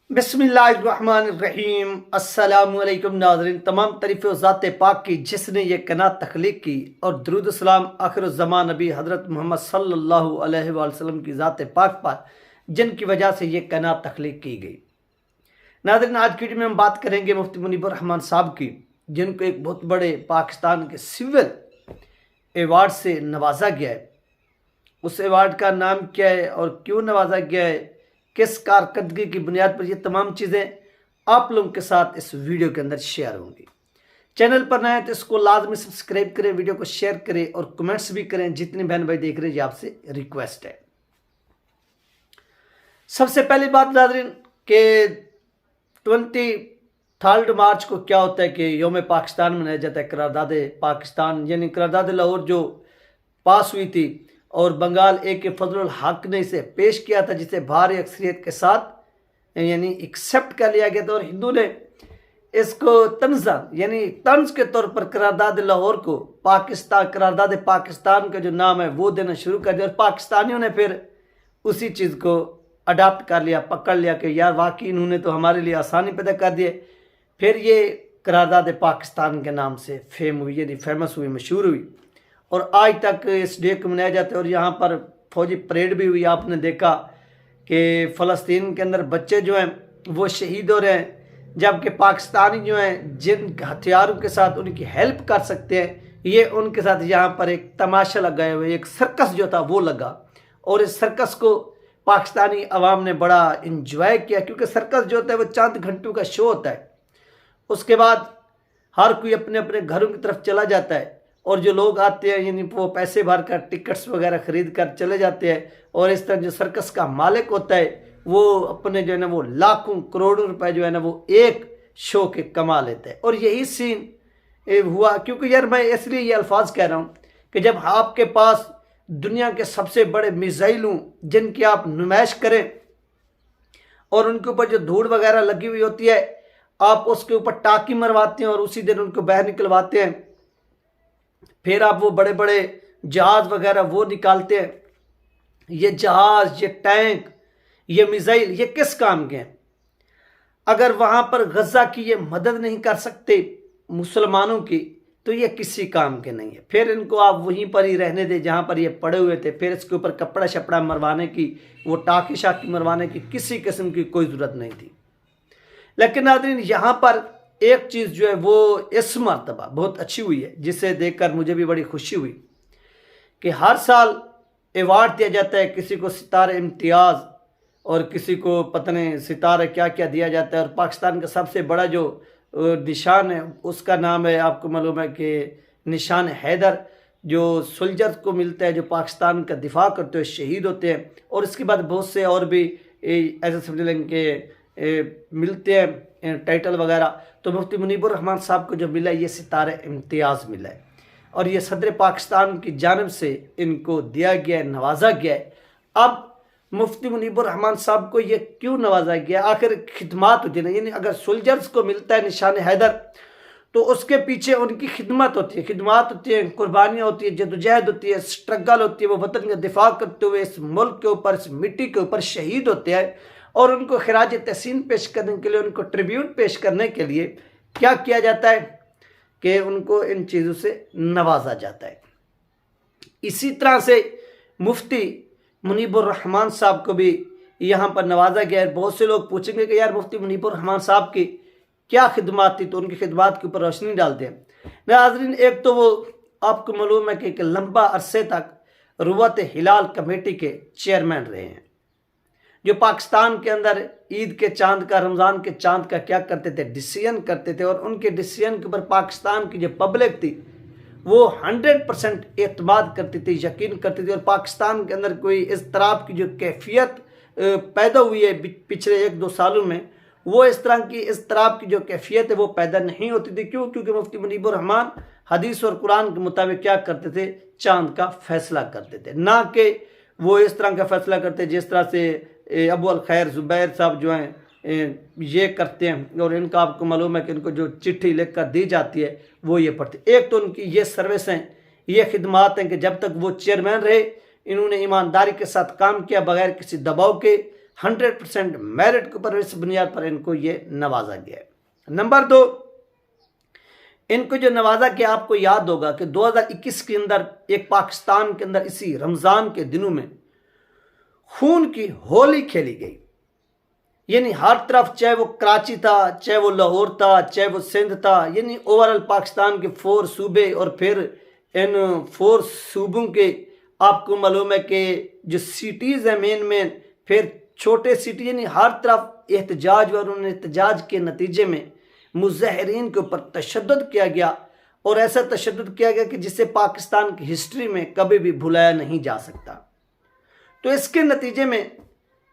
बिस्मिल्लाहिर्रहमानिर्रहीम। अस्सलामुअलैकुम नाज़रीन, तमाम तारीफ़ ज़ात पाक की जिसने ये कनात तख्लीक की, और दुरूद सलाम आखिरुज़्ज़मान नबी हज़रत मोहम्मद सल्लल्लाहु अलैहि वसल्लम की ज़ात पाक पर, जिनकी वजह से ये कनात तख्लीक की गई। नाज़रीन, आज की वीडियो में हम बात करेंगे मुफ्ती मुनीबुर रहमान साहब की, जिनको एक बहुत बड़े पाकिस्तान के सिविल एवार्ड से नवाजा गया है। उस एवार्ड का नाम क्या है और क्यों नवाजा गया है, किस कारकर्दगी की बुनियाद पर, ये तमाम चीज़ें आप लोगों के साथ इस वीडियो के अंदर शेयर होंगी। चैनल पर नए हैं तो इसको लाजमी सब्सक्राइब करें, वीडियो को शेयर करें और कमेंट्स भी करें। जितने बहन भाई देख रहे हैं, ये आपसे रिक्वेस्ट है। सबसे पहली बात नाज़रीन के 23 मार्च को क्या होता है कि योम पाकिस्तान मनाया जाता है। करारदाद पाकिस्तान यानी करारदाद लाहौर जो पास हुई थी और बंगाल के फजलुल हक ने इसे पेश किया था, जिसे भारी अक्सरियत के साथ यानी एक्सेप्ट कर लिया गया था, और हिंदू ने इसको तंजा यानी तंज के तौर पर करारदाद लाहौर को पाकिस्तान करारदाद पाकिस्तान का जो नाम है वो देना शुरू कर दिया। और पाकिस्तानियों ने फिर उसी चीज़ को अडाप्ट कर लिया, पकड़ लिया कि यार वाकई इन्होंने तो हमारे लिए आसानी पैदा कर दिए। फिर ये करारदाद पाकिस्तान के नाम से फेम हुई, यानी फेमस हुई, मशहूर हुई, और आज तक इस डे को मनाया जाता है। और यहाँ पर फौजी परेड भी हुई। आपने देखा कि फ़लस्तीन के अंदर बच्चे जो हैं वो शहीद हो रहे हैं, जबकि पाकिस्तानी जो हैं जिन हथियारों के साथ उनकी हेल्प कर सकते हैं, ये उनके साथ यहाँ पर एक तमाशा लगाए हुए, एक सर्कस जो था वो लगा। और इस सर्कस को पाकिस्तानी अवाम ने बड़ा इंजॉय किया, क्योंकि सर्कस जो होता है वो चंद घंटों का शो होता है। उसके बाद हर कोई अपने अपने घरों की तरफ चला जाता है, और जो लोग आते हैं यानी वो पैसे भर कर टिकट्स वगैरह ख़रीद कर चले जाते हैं। और इस तरह जो सर्कस का मालिक होता है वो अपने जो है ना वो लाखों करोड़ों रुपए जो है ना वो एक शो के कमा लेते हैं। और यही सीन हुआ, क्योंकि यार मैं इसलिए ये अल्फाज कह रहा हूँ कि जब आपके पास दुनिया के सबसे बड़े मिसाइल हों जिनकी आप नुमाइश करें, और उनके ऊपर जो धूड़ वगैरह लगी हुई होती है, आप उसके ऊपर टाँकी मरवाते हैं और उसी दिन उनको बाहर निकलवाते हैं। फिर आप वो बड़े बड़े जहाज़ वगैरह वो निकालते हैं। ये जहाज़, ये टैंक, ये मिसाइल, ये किस काम के हैं? अगर वहाँ पर गज़ा की ये मदद नहीं कर सकते मुसलमानों की, तो ये किसी काम के नहीं है। फिर इनको आप वहीं पर ही रहने दें जहाँ पर ये पड़े हुए थे। फिर इसके ऊपर कपड़ा शपड़ा मरवाने की, वो टाँकी शाकी मरवाने की किसी किस्म की कोई ज़रूरत नहीं थी। लेकिन नाज़रीन, यहाँ पर एक चीज़ जो है वो इस मरतबा बहुत अच्छी हुई है, जिसे देखकर मुझे भी बड़ी खुशी हुई कि हर साल एवार्ड दिया जाता है, किसी को सितारे इम्तियाज़ और किसी को पता नहीं सितारे क्या क्या दिया जाता है। और पाकिस्तान का सबसे बड़ा जो निशान है उसका नाम है, आपको मालूम है कि निशान हैदर, जो सोल्जर्स को मिलता है जो पाकिस्तान का दिफा करते हुए शहीद होते हैं। और इसके बाद बहुत से और भी ऐसे समझ लें कि मिलते हैं टाइटल वगैरह। तो मुफ्ती मुनीबुर रहमान साहब को जो मिला ये सितारे इम्तियाज़ मिला है, और ये सदर पाकिस्तान की जानिब से इनको दिया गया है, नवाजा गया है। अब मुफ्ती मुनीबुर रहमान साहब को ये क्यों नवाजा गया? आखिर खिदमत होती है ना, यानी अगर सोल्जर्स को मिलता है निशान हैदर तो उसके पीछे उनकी खिदमत होती है, खिदमत होती है, कुर्बानियाँ होती है, जदोजहद होती है, स्ट्रगल होती है। वो वतन का दिफा करते हुए इस मुल्क के ऊपर, इस मिट्टी के ऊपर शहीद होते हैं, और उनको खिराज तहसीन पेश करने के लिए, उनको ट्रिब्यूट पेश करने के लिए क्या किया जाता है कि उनको इन चीज़ों से नवाजा जाता है। इसी तरह से मुफ्ती मुनीबुर रहमान साहब को भी यहाँ पर नवाजा गया है। बहुत से लोग पूछेंगे कि यार मुफ्ती मुनीबुर रहमान साहब की क्या खिदमत थी, तो उनकी खिदमत के ऊपर रोशनी डालते हैं। नाज़रीन, एक तो वो आपको मालूम है कि एक लंबा अरसे तक रुवत हिलाल कमेटी के चेयरमैन रहे हैं, जो पाकिस्तान के अंदर ईद के चांद का, रमज़ान के चांद का क्या करते थे, डिसीजन करते थे। और उनके डिसीजन के ऊपर पाकिस्तान की जो पब्लिक थी वो 100% एतमाद करती थी, यकीन करती थी। और पाकिस्तान के अंदर कोई इस तरह की जो कैफियत पैदा हुई है पिछले 1-2 सालों में, वो इस तरह की जो कैफियत है वो पैदा नहीं होती थी। क्यों? क्योंकि मुफ्ती मुनीबुर रहमान हदीस और कुरान के मुताबिक क्या करते थे, चांद का फैसला करते थे, ना कि वो इस तरह का फैसला करते जिस तरह से अबू अल खैर ज़ुबैर साहब जो हैं ये करते हैं। और इनका आपको मालूम है कि इनको जो चिट्ठी लिख कर दी जाती है वो ये पढ़ते। एक तो उनकी ये सर्विस हैं, ये खिदमात हैं कि जब तक वो चेयरमैन रहे इन्होंने ईमानदारी के साथ काम किया, बगैर किसी दबाव के, 100% मेरिट के ऊपर, इस बुनियाद पर इनको ये नवाजा गया है। नंबर 2, इनको जो नवाजा गया, आपको याद होगा कि 2021 के अंदर एक पाकिस्तान के अंदर इसी रमज़ान के दिनों में खून की होली खेली गई। यानी हर तरफ, चाहे वो कराची था, चाहे वो लाहौर था, चाहे वो सिंध था, यानी ओवरऑल पाकिस्तान के 4 सूबे और फिर इन 4 सूबों के आपको मालूम है कि जो सिटीज़ हैं मेन फिर छोटे सिटी, यानी हर तरफ एहतजाज, और उन एहतजाज के नतीजे में मुज़ाहिरीन के ऊपर तशद्दुद किया गया, और ऐसा तशद्दुद किया गया कि जिसे पाकिस्तान की हिस्ट्री में कभी भी भुलाया नहीं जा सकता। तो इसके नतीजे में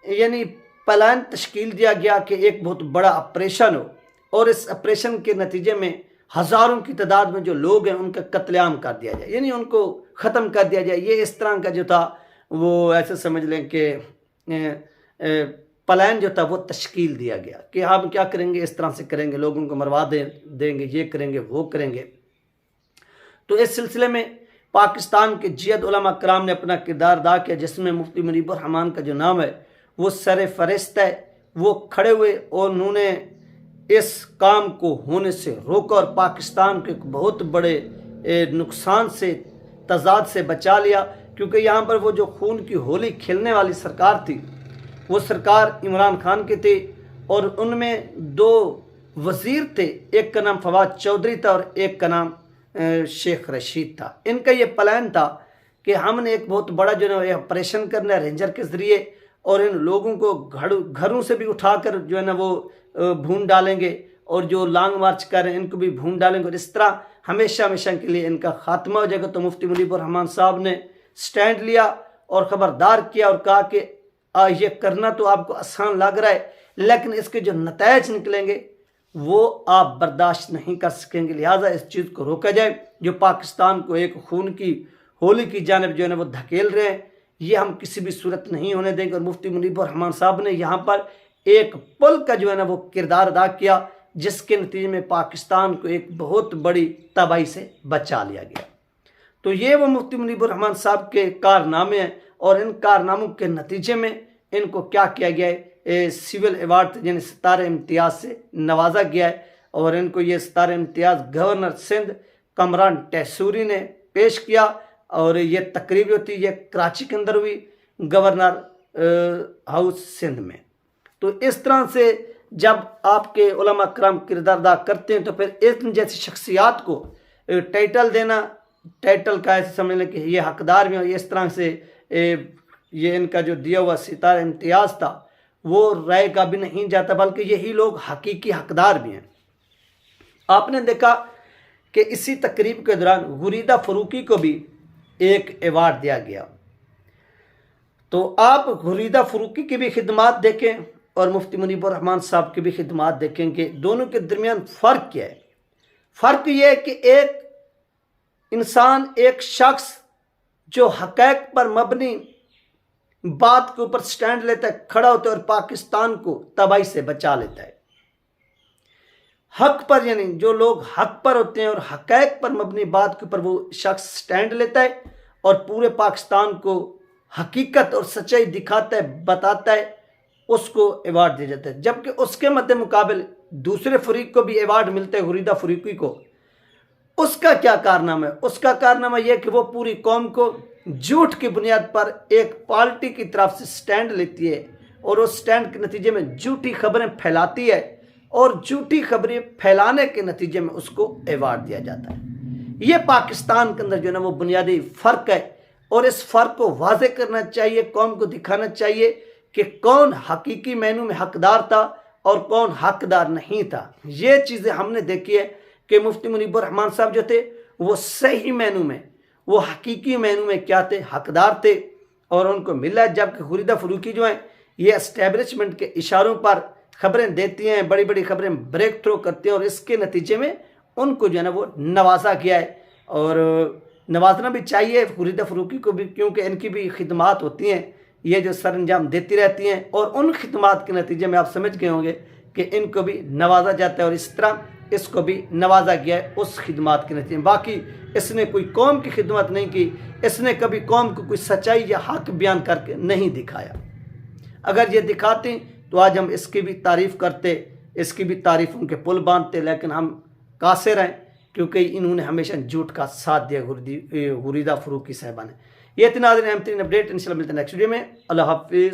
यानी प्लान तश्कील दिया गया कि एक बहुत बड़ा ऑपरेशन हो, और इस ऑपरेशन के नतीजे में हज़ारों की तादाद में जो लोग हैं उनका कत्लेआम कर दिया जाए, यानी उनको ख़त्म कर दिया जाए। ये इस तरह का जो था वो ऐसे समझ लें कि प्लान जो था वो तश्कील दिया गया कि हम क्या करेंगे, इस तरह से करेंगे, लोगों को मरवा देंगे, ये करेंगे, वो करेंगे। तो इस सिलसिले में पाकिस्तान के जियद उलमा कराम ने अपना किरदार अदा किया, जिसमें मुफ्ती मुनीबुर रहमान का जो नाम है वो सर फहरिस्त है। वो खड़े हुए और उन्होंने इस काम को होने से रोका और पाकिस्तान के एक बहुत बड़े नुकसान से, तजाद से बचा लिया। क्योंकि यहाँ पर वो जो खून की होली खेलने वाली सरकार थी, वो सरकार इमरान खान की थी, और उनमें 2 वज़ीर थे, एक का नाम फवाद चौधरी था और एक का नाम शेख रशीद था। इनका ये प्लान था कि हमने एक बहुत बड़ा जो है ऑपरेशन करना है रेंजर के ज़रिए, और इन लोगों को घरों से भी उठाकर जो है ना वो भून डालेंगे, और जो लॉन्ग मार्च कर रहे हैं इनको भी भून डालेंगे, और इस तरह हमेशा हमेशा के लिए इनका खात्मा हो जाएगा। तो मुफ्ती मुनीबुर रहमान साहब ने स्टैंड लिया और ख़बरदार किया और कहा कि ये करना तो आपको आसान लग रहा है, लेकिन इसके जो नतायज निकलेंगे वो आप बर्दाश्त नहीं कर सकेंगे, लिहाजा इस चीज़ को रोका जाए। जो पाकिस्तान को एक खून की होली की जानिब जो है ना वो धकेल रहे हैं, ये हम किसी भी सूरत नहीं होने देंगे। और मुफ्ती मुनीबुर रहमान साहब ने यहाँ पर एक पुल का जो है ना वो किरदार अदा किया, जिसके नतीजे में पाकिस्तान को एक बहुत बड़ी तबाही से बचा लिया गया। तो ये वो मुफ्ती मुनीबुर रहमान साहब के कारनामे हैं, और इन कारनामों के नतीजे में इनको क्या किया गया है, सिविल अवार्ड यानी सितारे इम्तियाज़ से नवाजा गया है। और इनको ये सितारे इम्तियाज़ गवर्नर सिंध कमरान टैसूरी ने पेश किया, और ये तकरीब जो थी ये कराची के अंदर हुई, गवर्नर हाउस सिंध में। तो इस तरह से जब आपके उलमा कराम किरदार अदा करते हैं, तो फिर इन जैसी शख्सियात को टाइटल देना, टाइटल का ऐसे समझ लें कि ये हकदार भी हो, इस तरह से ये इनका जो दिया हुआ सितारा इम्तियाज़ था वो राय का भी नहीं जाता, बल्कि यही लोग हकीकी हकदार भी हैं। आपने देखा कि इसी तकरीब के दौरान गुरीदा फरूकी को भी एक अवार्ड दिया गया। तो आप गुरीदा फरूकी की भी खिदमात देखें और मुफ्ती मुनीबुर रहमान साहब की भी खिदमात देखेंगे, दोनों के दरमियान फ़र्क क्या है? फ़र्क यह है कि एक इंसान, एक शख्स जो हक़ैक़ पर मबनी बात के ऊपर स्टैंड लेता है, खड़ा होता है और पाकिस्तान को तबाही से बचा लेता है। हक पर, यानी जो लोग हक पर होते हैं और हक़ैक़ पर मबनी बात के ऊपर वो शख्स स्टैंड लेता है और पूरे पाकिस्तान को हकीकत और सच्चाई दिखाता है, बताता है, उसको अवार्ड दिया जाता है। जबकि उसके मद्दे मुकाबिल दूसरे फरीक को भी अवार्ड मिलते हैं, गुरीदा फरूकी को। उसका क्या कारनामा है? उसका कारनामा यह कि वो पूरी कौम को झूठ की बुनियाद पर एक पार्टी की तरफ से स्टैंड लेती है और उस स्टैंड के नतीजे में झूठी खबरें फैलाती है और झूठी खबरें फैलाने के नतीजे में उसको अवार्ड दिया जाता है। ये पाकिस्तान के अंदर जो है ना वो बुनियादी फ़र्क है और इस फ़र्क को वाज़े करना चाहिए, कौम को दिखाना चाहिए कि कौन हकीकी मैनू में हकदार था और कौन हकदार नहीं था। ये चीज़ें हमने देखी है कि मुफ्ती मुनीबुर रहमान साहब जो थे वो सही मैनू में, वो हकीकी मैनू में क्या थे, हकदार थे और उनको मिला। जबकि गुरीदा फरूकी जो हैं ये एस्टेब्लिशमेंट के इशारों पर खबरें देती हैं, बड़ी बड़ी खबरें ब्रेक थ्रू करती हैं और इसके नतीजे में उनको जो है ना वो नवाजा गया है और नवाजना भी चाहिए गुरीदा फरूकी को भी, क्योंकि इनकी भी खिदमात होती हैं, ये जो सर अंजाम देती रहती हैं और उन खिदमात के नतीजे में आप समझ गए होंगे कि इनको भी नवाजा जाता है और इस तरह इसको भी नवाजा गया है उस खिदमात के नतीजे में। बाकी इसने कोई कौम की खिदमत नहीं की, इसने कभी कौम को कोई सच्चाई या हक बयान करके नहीं दिखाया। अगर ये दिखाते तो आज हम इसकी भी तारीफ़ करते, इसकी भी तारीफ़ों के पुल बांधते, लेकिन हम कासिर हैं क्योंकि इन्होंने हमेशा झूठ का साथ दिया गुरीदा फ़रूकी साहबा ने। ये इतना नाज़रीन अहम तरीन अपडेट, इंशाल्लाह मिलते हैं नेक्स्ट वीडियो में। अल्लाह हाफिज़।